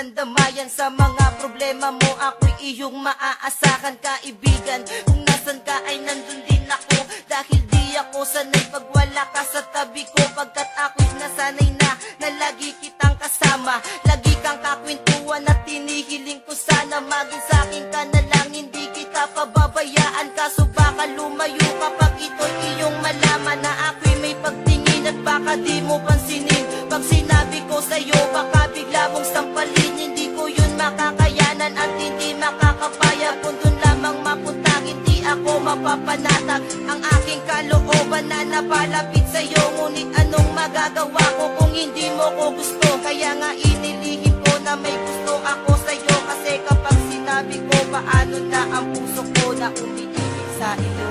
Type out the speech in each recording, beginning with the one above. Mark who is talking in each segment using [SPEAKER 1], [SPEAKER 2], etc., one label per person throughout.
[SPEAKER 1] walang damayan sa mga problema mo. Ako'y iyong maaasahan, kaibigan. Kung nasan ka ay nandun din ako, dahil di ako sanay pag wala ka sa tabi ko. Pagkat ako'y nasanay na lagi kitang kasama. Lagi kang kakwentuhan at tinihiling ko sana maging sa'kin ka na lang, hindi kita pababayaan. Kaso baka lumayo kapag ito'y iyong malaman na ako'y may pagtingin at baka di mo pansinin. Pag sinabi ko sa'yo baka bigla mong sampalin. Hindi ko yun makakayanan at hindi makakapaya. Kung dun lamang mapunta hindi ako mapapanatag ang aking kalooban na napalapit sa'yo. Ngunit anong magagawa ko kung hindi mo ko gusto? Kaya nga inilihim ko na may gusto ako sa'yo. Kasi kapag sinabi ko paano na ang puso ko na umiibig sa iyo.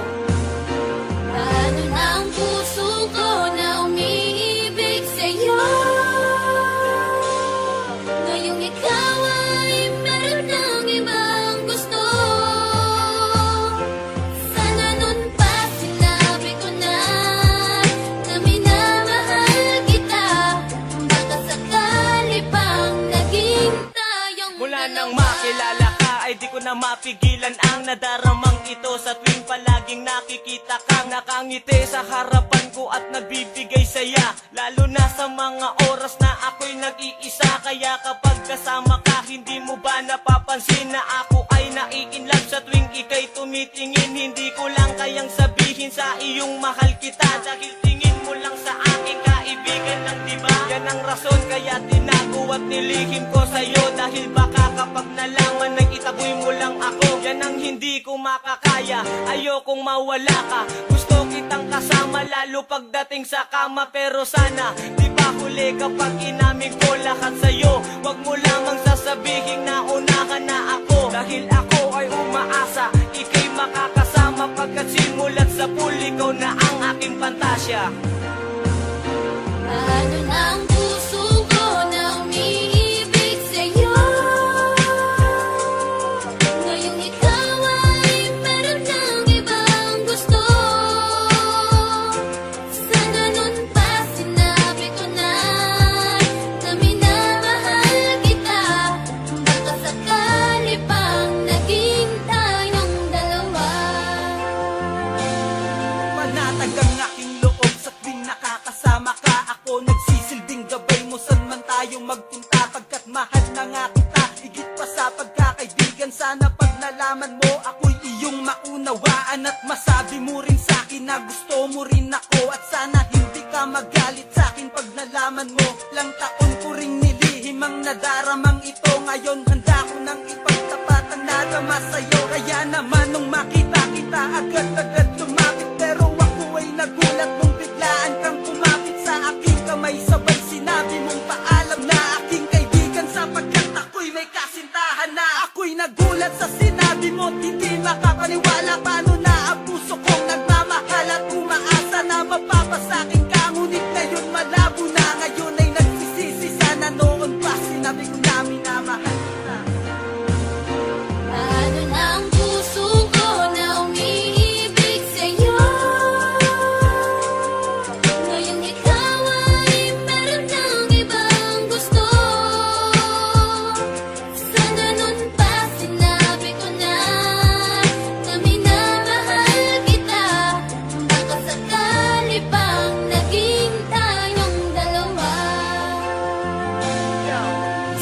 [SPEAKER 2] Paano na ang puso ko na umiibig sa'yo? Ngayong ikaw ay meron ng ibang gusto. Sana nun pa sinabi ko na minamahal kita. Baka sakali pang naging tayong
[SPEAKER 3] Mula
[SPEAKER 2] dalawa.
[SPEAKER 3] nang makilala ka ay di ko na mapigilan ang nadaramang ito. Sa tuwing palaging nakikita kang nakangiti sa harapan ko at nagbibigay saya. Lalo na sa mga oras na ako'y nag-iisa. Kaya kapag kasama ka hindi mo ba napapansin na ako ay nai-inlove? Sa tuwing ika'y tumitingin hindi ko lang kayang sabihin sa iyong mahal kita. Dahil tingin mo lang sa aking kaibigan lang, diba? Yan ang rason kaya tinago at nilihim ko sa'yo. Dahil baka kapag nalaman nang itaboy mo lang ako, yan ang hindi ko makakaya. Ayokong mawala ka, gusto kitang kasama lalo pagdating sa kama. Pero sana di ba huli kapag inamin ko lahat sa'yo? Wag mo lamang sasabihin na unahan na ako. Dahil ako ay umaasa ika'y makakasama. Pagkat simulat sa pool ikaw na ang aking pantasya.
[SPEAKER 2] Paano na ang puso ko na umiibig sa'yo? Ngayong ikaw ay meron ng ibang gusto. Sana nun pa sinabi ko na minamahal kita. Baka sakali pang naging tayong dalawa.
[SPEAKER 1] Panatag ang aking loob sa tuwing nakakasama ka. Ako nagsisilbing gabay mo saan man tayo magpunta. Pagkat mahal na nga kita, higit pa sa pagkakaibigan. Sana pag nalaman mo ako'y iyong maunawaan. At masabi mo rin sa'kin na gusto mo rin ako. At sana hindi ka magalit sa'kin pag nalaman mo. Lang taon ko rin nilihim ang nadaramang ito. Ngayon handa ko nang ipagtapat ang nadama sa'yo. Kaya naman nung makita kita agad-agad lumapit. Pero ako ay nagulat nung biglaan kang kumapit sa aking kamay. Sabay sinabi mong paalam na aking kaibigan. Sapagkat ako'y may kasintahan na. Ako'y nagulat sa sinabi mo, hindi makapaniwala. Paano na ang puso kong nagmamahal at umaasa na mapapasakin ka. Ngunit ngayon malabo na, ngayon ay nagsisisi. Sana noon pa sinabi ko na minamahal kita.
[SPEAKER 2] Paano na ang puso ko na umiibig sa'yo? Ngayong ikaw ay meron ng ibang gusto. Sana nun pa sinabi ko na minamahal kita. Baka sakali pang naging tayong dalawa.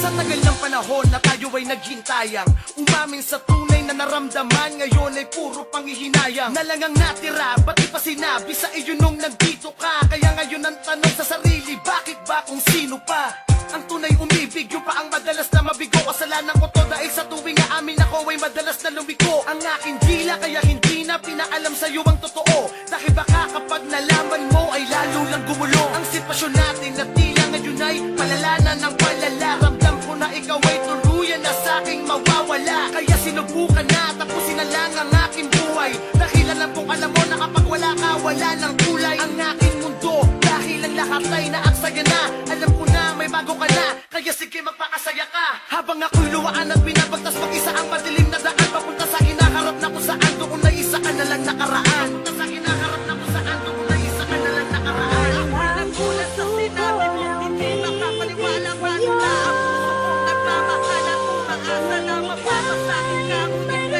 [SPEAKER 1] Sa tagal ng panahon na tayo ay naghintayang, umamin sa tunay na naramdaman. Ngayon ay puro panghihinayang na lang ang natira. Ba't di pa sinabi sa iyo nung nandito ka? Kaya ngayon ang tanong sa sarili, bakit ba kung sino pa? Ang tunay umibig, yung pa ang madalas na mabigo. Kasalanan ko to dahil sa tuwing na amin ako ay madalas na lumiko ang aking dila. Kaya hindi na pinaalam sa'yo ang totoo. Dahil baka kapag nalaman mo ay lalo lang gumulo ang sitwasyon natin. Na tila ngayon ay palala na ng palala. Ramdam ko na ikaw ay tuluyan na sa'king mawawala. Kaya sinubukan na tapusin na lang ang aking buhay. Dahil alam kong alam mo na kapag wala ka, wala ng kulay ang aking mundo. Dahil ang lahat ay naaksaya na. Alam ko na may bago ka na, kaya sige magpakasaya ka. Habang ako'y luwaan at binabagtas mag-isa ang madilim na daan. Papunta sa hinaharap na kung saan doon na isa ka na lang nakaraan. Papunta sa hinaharap na kung saan doon na isa ka na lang nakaraan. Ako'y nagulat sa sinabi mo, hindi makapaniwala. Paano na ang puso kong nagmamahal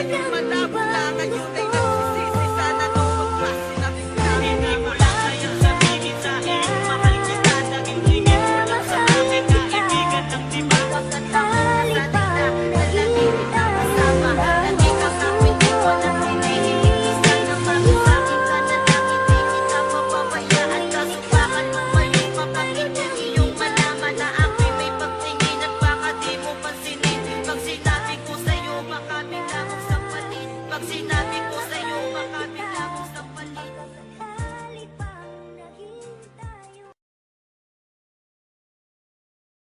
[SPEAKER 1] Ngayon malabo na, ngayon ay nagsisisi. Sana nung magpasi